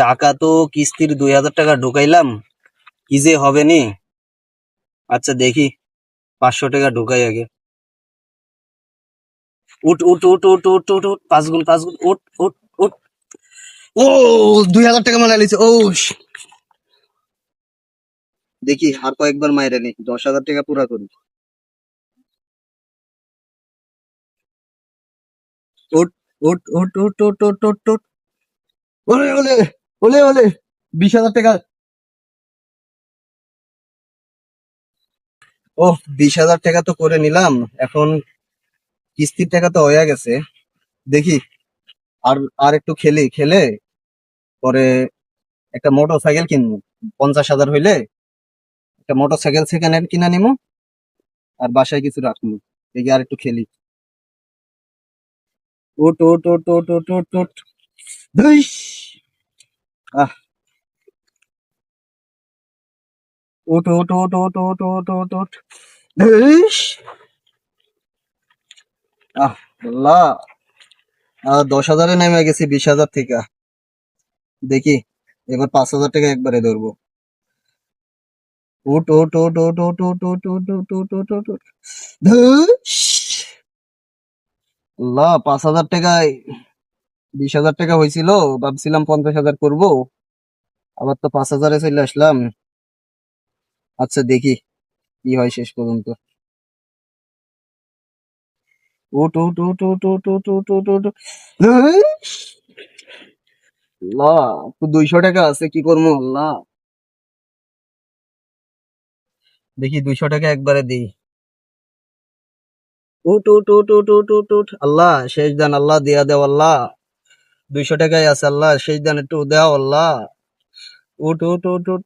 টাকা তো কিস্তির 2000 টাকা ঢুকাইলাম, কি যে হবে নি। আচ্ছা দেখি, 500 টাকা ঢুকাই আগে। উঠ উঠ উঠ উঠ উঠ উঠ উঠ, 5 গুণ 5 গুণ, উঠ উঠ উঠ। ও, 2000 টাকা মানে লিছে। ও দেখি আর কয়েকবার মাইরে নি, 10,000 টাকা পুরা করি। উঠ উঠ উঠ উঠ উঠ উঠ উঠ উঠ। ওলে ওলে ওলে ওলে, 20,000 টাকা। ও, 20,000 টাকা তো করে নিলাম। এখন কিস্তির টাকা তো হয়ে গেছে। দেখি আর আর একটু খেলি, খেলে পরে একটা মোটর সাইকেল কিনবো। 50,000 হইলে একটা মোটর সাইকেল সেকেন্ড হ্যান্ড কিনা নিমু, আর বাসায় কিছু রাখবো। দেখি আর একটু খেলি। উঠ উঠ উঠ উঠ উঠ উঠ উঠ। ধুইস। আহ, উঠ উঠ উঠ উঠ উঠ উঠ উঠ উঠ। ধুইস। আহ, আল্লাহ। 10,000-এ নেমে গেছি 20,000 থেকে। দেখি এবার 5,000 টাকা একবারে ধরবো। উঠ উঠ উঠ উঠ উঠ উঠ উঠ উঠ উঠ উঠ উঠ উঠ উঠ। ধুইস। আল্লাহ, 5,000 টাকায় 20,000 টাকা হয়েছিল। ভাবছিলাম 50,000 করবো, আবার তো 5,000-এ চলে আসলাম। আচ্ছা দেখি কি হয় শেষ পর্যন্ত। উঠ উঠ উঠ উঠ উঠ উঠ উঠ উঠ উঠ। ধুইস। আল্লাহ, তো 200 টাকা আছে, কি করবো আল্লাহ। দেখি 200 টাকা একবারে দিই। উঠ উঠ উঠ উঠ উঠ উঠ উঠ। আল্লাহ শেষ দান, আল্লাহ দিয়া দেও আল্লাহ। 200 টাকাই আছে আল্লাহ, শেষ দান একটু দেও আল্লাহ। উঠ উঠ উঠ উঠ।